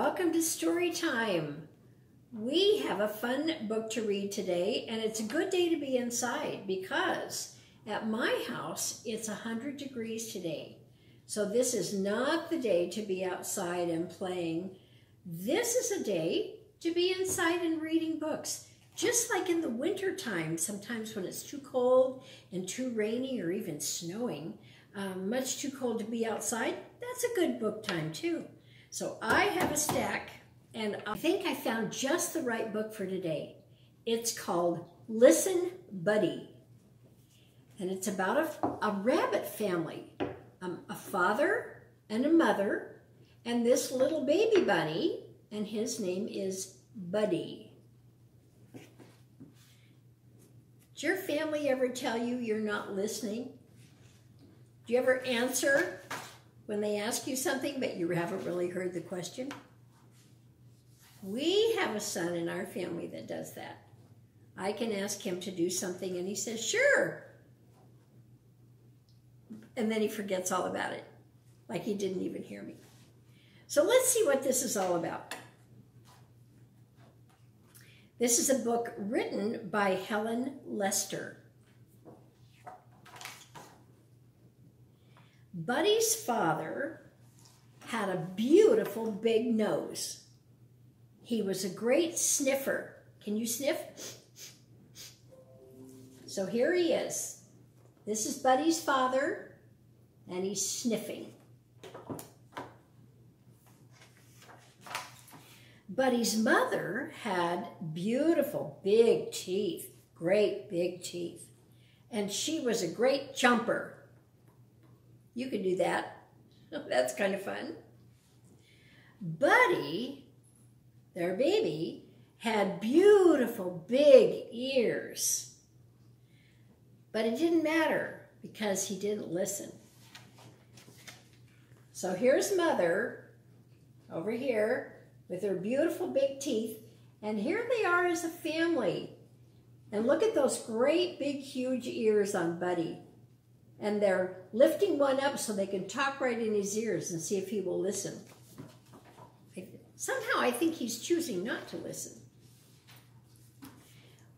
welcome to Storytime. We have a fun book to read today, and it's a good day to be inside because at my house it's 100 degrees today. So this is not the day to be outside and playing. This is a day to be inside and reading books. Just like in the winter time, sometimes when it's too cold and too rainy or even snowing, much too cold to be outside, that's a good book time too. So I have a stack, and I think I found just the right book for today. It's called Listen, Buddy. And it's about a rabbit family, a father and a mother, and this little baby bunny, and his name is Buddy. Did your family ever tell you you're not listening? Do you ever answer when they ask you something, but you haven't really heard the question? We have a son in our family that does that. I can ask him to do something and he says, sure. And then he forgets all about it, like he didn't even hear me. So let's see what this is all about. This is a book written by Helen Lester. Buddy's father had a beautiful big nose. He was a great sniffer. Can you sniff? So here he is. This is Buddy's father, and he's sniffing. Buddy's mother had beautiful big teeth, great big teeth, and she was a great jumper. You could do that. That's kind of fun. Buddy, their baby, had beautiful big ears. But it didn't matter because he didn't listen. So here's Mother over here with her beautiful big teeth. And here they are as a family. And look at those great big huge ears on Buddy. And they're lifting one up so they can talk right in his ears and see if he will listen. Somehow I think he's choosing not to listen.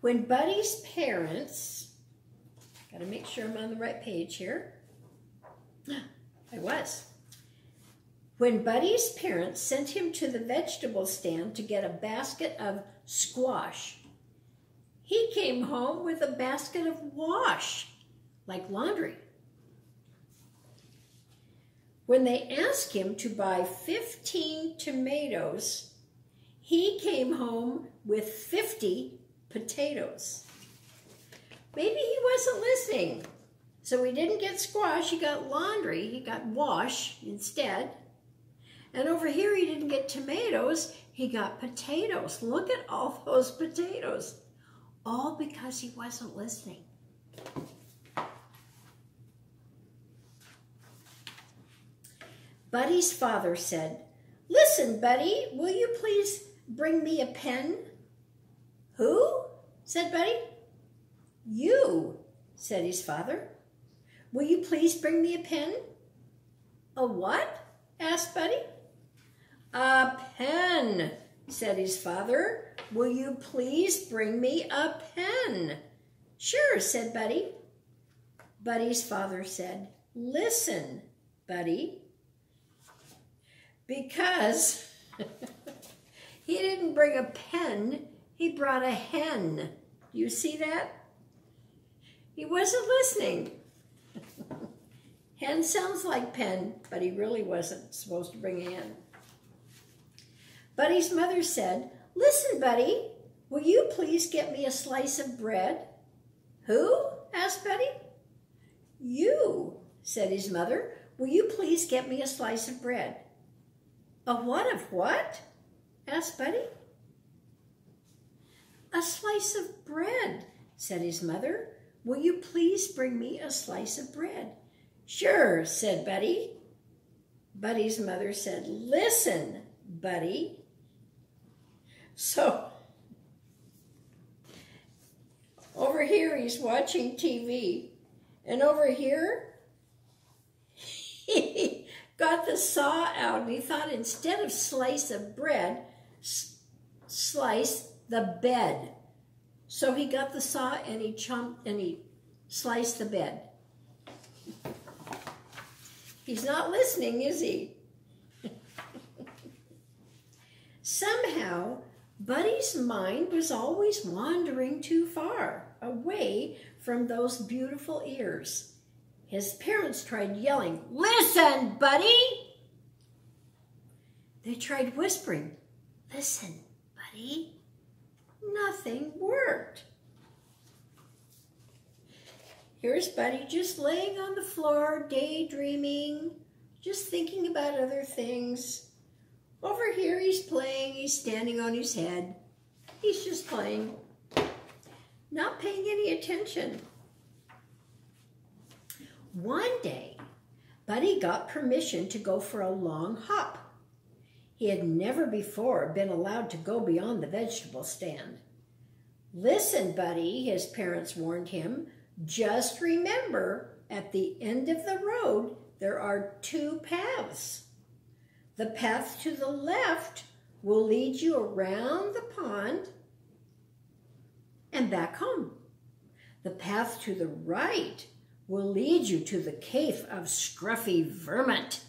When Buddy's parents, got to make sure I'm on the right page here. I was. When Buddy's parents sent him to the vegetable stand to get a basket of squash, he came home with a basket of wash, like laundry. When they asked him to buy 15 tomatoes, he came home with 50 potatoes. Maybe he wasn't listening. So he didn't get squash, he got laundry, he got wash instead. And over here he didn't get tomatoes, he got potatoes. Look at all those potatoes. All because he wasn't listening. Buddy's father said, "Listen, Buddy, will you please bring me a pen?" "Who?" said Buddy. "You," said his father. "Will you please bring me a pen?" "A what?" asked Buddy. "A pen," said his father. "Will you please bring me a pen?" "Sure," said Buddy. Buddy's father said, "Listen, Buddy." Because he didn't bring a pen, he brought a hen. You see that? He wasn't listening. Hen sounds like pen, but he really wasn't supposed to bring a hen. Buddy's mother said, "Listen, Buddy, will you please get me a slice of bread?" "Who?" asked Buddy. "You," said his mother. "Will you please get me a slice of bread?" "A what of what?" asked Buddy. "A slice of bread," said his mother. "Will you please bring me a slice of bread?" "Sure," said Buddy. Buddy's mother said, "Listen, Buddy." So, over here he's watching TV, and over here he got the saw out, and he thought instead of slice of bread, slice the bed. So he got the saw and he sliced the bed. He's not listening, is he? Somehow, Buddy's mind was always wandering too far away from those beautiful ears. His parents tried yelling, "Listen, Buddy!" They tried whispering, "Listen, Buddy." Nothing worked. Here's Buddy just laying on the floor, daydreaming, just thinking about other things. Over here he's playing, he's standing on his head. He's just playing, not paying any attention. One day, Buddy got permission to go for a long hop. He had never before been allowed to go beyond the vegetable stand. "Listen, Buddy," his parents warned him, "just remember, at the end of the road, there are two paths. The path to the left will lead you around the pond and back home. The path to the right will lead you to the cave of Scruffy Vermint.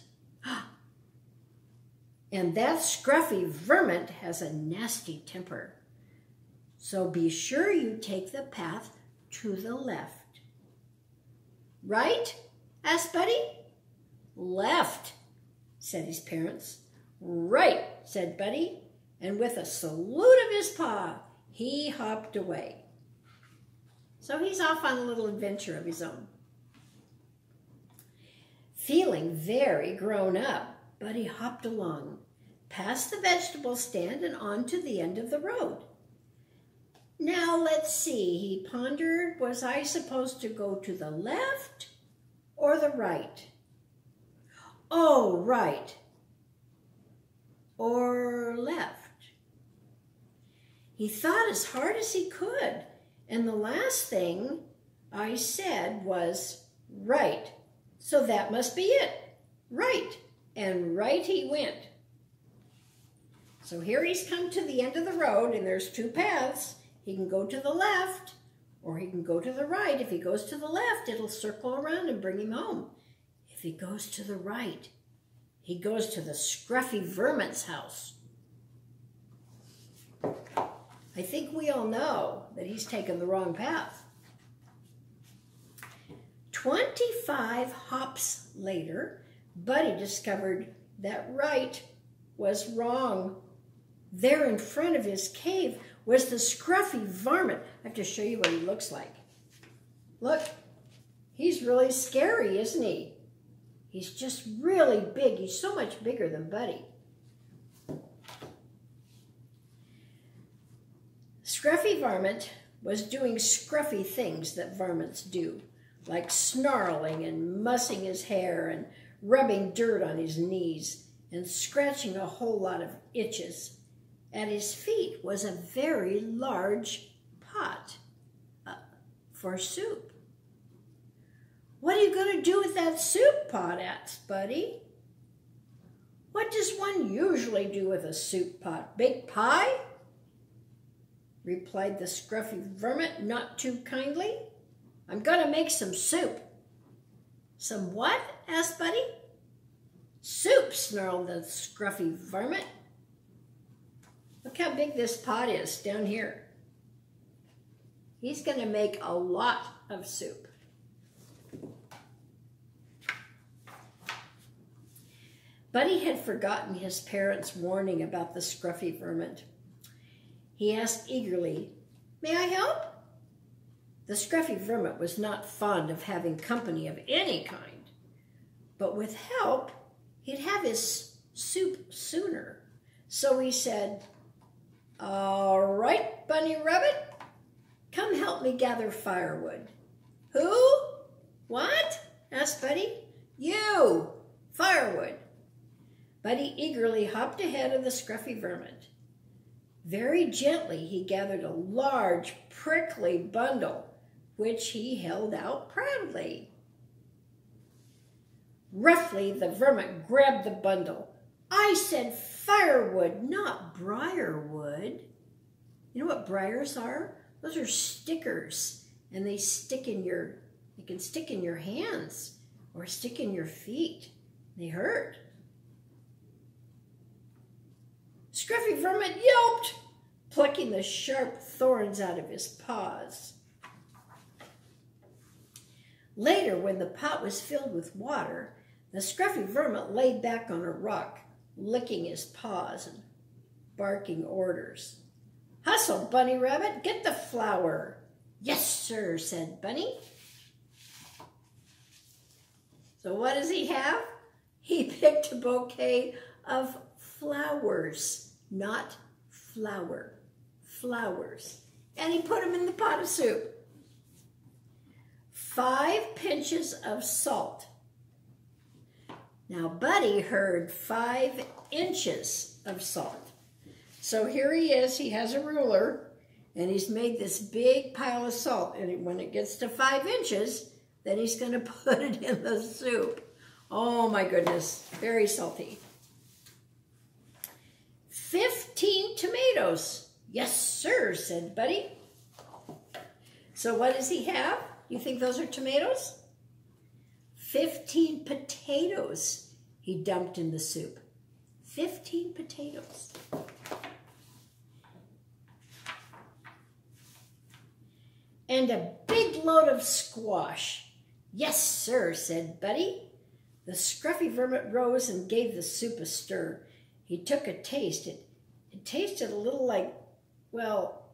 And that Scruffy Vermint has a nasty temper. So be sure you take the path to the left." "Right?" asked Buddy. "Left," said his parents. "Right," said Buddy, and with a salute of his paw, he hopped away. So he's off on a little adventure of his own. Feeling very grown up, Buddy hopped along, past the vegetable stand and on to the end of the road. "Now let's see," he pondered, "was I supposed to go to the left or the right? Oh, right. Or left." He thought as hard as he could, and the last thing I said was right. So that must be it. Right. And right he went. So here he's come to the end of the road, and there's two paths. He can go to the left, or he can go to the right. If he goes to the left, it'll circle around and bring him home. If he goes to the right, he goes to the Scruffy Vermint's house. I think we all know that he's taken the wrong path. 25 hops later, Buddy discovered that right was wrong. There in front of his cave was the Scruffy Varmint. I have to show you what he looks like. Look, he's really scary, isn't he? He's just really big. He's so much bigger than Buddy. Scruffy Varmint was doing scruffy things that varmints do, like snarling and mussing his hair and rubbing dirt on his knees and scratching a whole lot of itches. At his feet was a very large pot for soup. "What are you going to do with that soup pot?" asked Buddy. "What does one usually do with a soup pot? Bake pie?" replied the Scruffy Vermint not too kindly. "I'm going to make some soup." "Some what?" asked Buddy. "Soup," snarled the Scruffy Vermint. "Look how big this pot is down here. He's going to make a lot of soup." Buddy had forgotten his parents' warning about the Scruffy Vermint. He asked eagerly, "May I help?" The Scruffy Vermint was not fond of having company of any kind, but with help, he'd have his soup sooner. So he said, "All right, Bunny Rabbit, come help me gather firewood." "Who? What?" asked Buddy. "You, firewood." Buddy eagerly hopped ahead of the Scruffy Vermint. Very gently, he gathered a large, prickly bundle, which he held out proudly. Roughly, the vermin grabbed the bundle. I said firewood, not briarwood. You know what briars are? Those are stickers, and they can stick in your hands or stick in your feet. They hurt. Scruffy Vermin yelped, plucking the sharp thorns out of his paws. Later, when the pot was filled with water, the Scruffy Vermin lay back on a rock, licking his paws and barking orders. Hustle, Bunny Rabbit, get the flour. Yes, sir, said Bunny. So what does he have? He picked a bouquet of flowers, not flour, flowers. And he put them in the pot of soup. 5 pinches of salt. Now, Buddy heard 5 inches of salt. So here he is, he has a ruler, and he's made this big pile of salt. And when it gets to 5 inches, then he's going to put it in the soup. Oh my goodness, very salty. 15 tomatoes. Yes, sir, said Buddy. So what does he have? You think those are tomatoes? 15 potatoes he dumped in the soup. 15 potatoes. And a big load of squash. Yes, sir, said Buddy. The Scruffy Vermin rose and gave the soup a stir. He took a taste. It tasted a little like, well,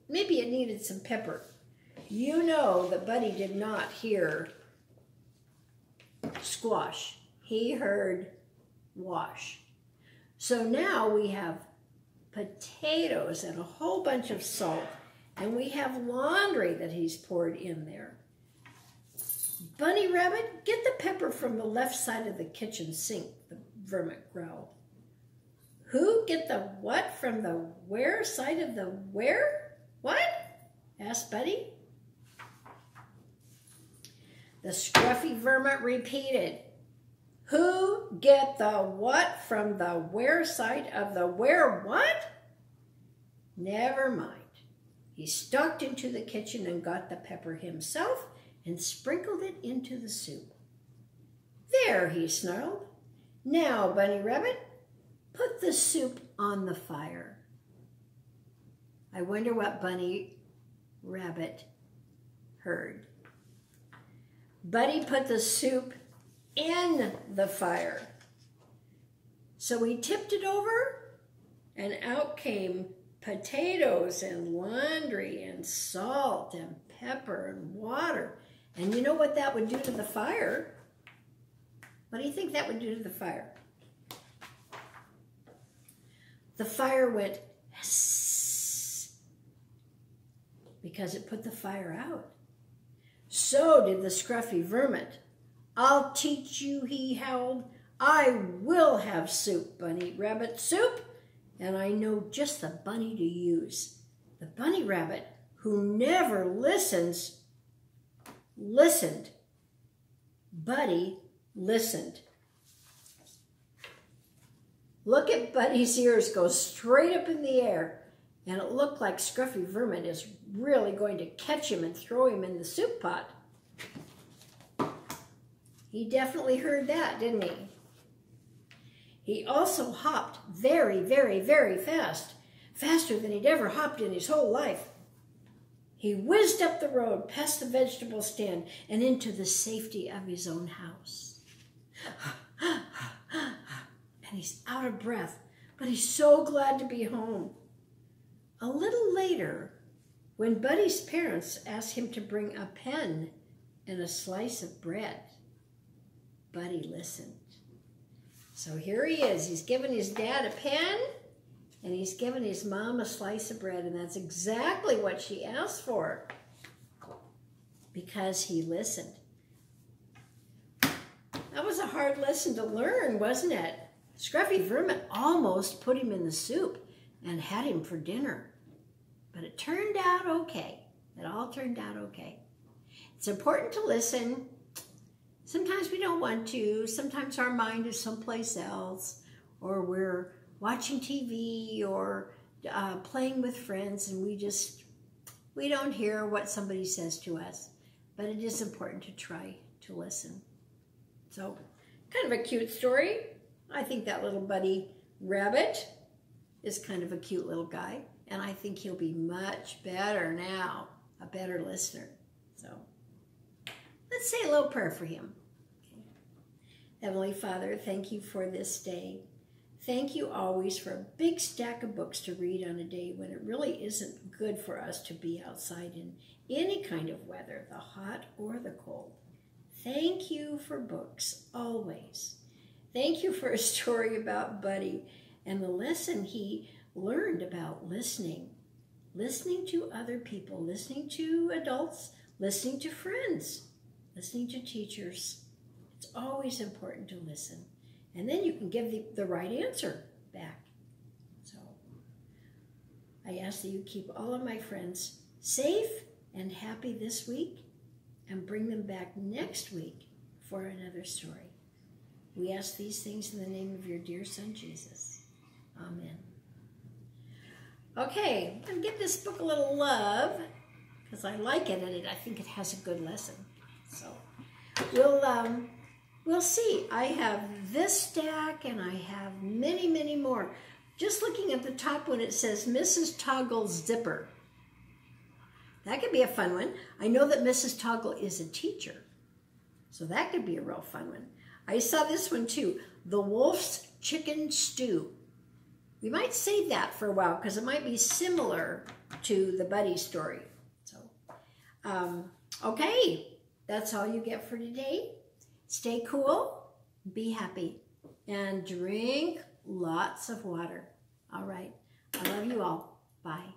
maybe it needed some pepper. You know that Buddy did not hear squash. He heard wash. So now we have potatoes and a whole bunch of salt, and we have laundry that he's poured in there. Bunny Rabbit, get the pepper from the left side of the kitchen sink, the vermin growled. Who get the what from the where side of the where? What? Asked Buddy. The Scruffy Vermin repeated. Who get the what from the where side of the where what? Never mind. He stalked into the kitchen and got the pepper himself and sprinkled it into the soup. There, he snarled. Now, Bunny Rabbit, put the soup on the fire. I wonder what Bunny Rabbit heard. Buddy put the soup in the fire. So he tipped it over, and out came potatoes and laundry and salt and pepper and water. And you know what that would do to the fire? What do you think that would do to the fire? The fire went hiss because it put the fire out. So did the Scruffy Vermin. I'll teach you, he howled. I will have soup, Bunny Rabbit, soup. And I know just the bunny to use. The Bunny Rabbit, who never listens, listened. Buddy listened. Look at Buddy's ears go straight up in the air, and it looked like Scruffy Vermin is really going to catch him and throw him in the soup pot. He definitely heard that, didn't he? He also hopped very, very, very fast, faster than he'd ever hopped in his whole life. He whizzed up the road, past the vegetable stand, and into the safety of his own house. And he's out of breath, but he's so glad to be home. A little later, when Buddy's parents asked him to bring a pen and a slice of bread, Buddy listened. So here he is. He's given his dad a pen, and he's given his mom a slice of bread, and that's exactly what she asked for, because he listened. That was a hard lesson to learn, wasn't it? Scruffy Vermin almost put him in the soup and had him for dinner. But it turned out okay. It all turned out okay. It's important to listen. Sometimes we don't want to. Sometimes our mind is someplace else, or we're watching TV or playing with friends, and we don't hear what somebody says to us. But it is important to try to listen. So, kind of a cute story. I think that little buddy rabbit is kind of a cute little guy, and I think he'll be much better now, a better listener. So, let's say a little prayer for him. Okay. Heavenly Father, thank you for this day. Thank you always for a big stack of books to read on a day when it really isn't good for us to be outside in any kind of weather, the hot or the cold. Thank you for books, always. Thank you for a story about Buddy and the lesson he learned about listening. Listening to other people, listening to adults, listening to friends, listening to teachers. It's always important to listen. And then you can give the right answer back. So I ask that you keep all of my friends safe and happy this week and bring them back next week for another story. We ask these things in the name of your dear son, Jesus. Amen. Okay, I'm going to give this book a little love because I like it and I think it has a good lesson. So we'll see. I have this stack and I have many, many more. Just looking at the top one, it says Mrs. Toggle's Zipper. That could be a fun one. I know that Mrs. Toggle is a teacher, so that could be a real fun one. I saw this one too, The Wolf's Chicken Stew. We might save that for a while because it might be similar to the Buddy story. So, okay, that's all you get for today. Stay cool, be happy, and drink lots of water. All right, I love you all. Bye.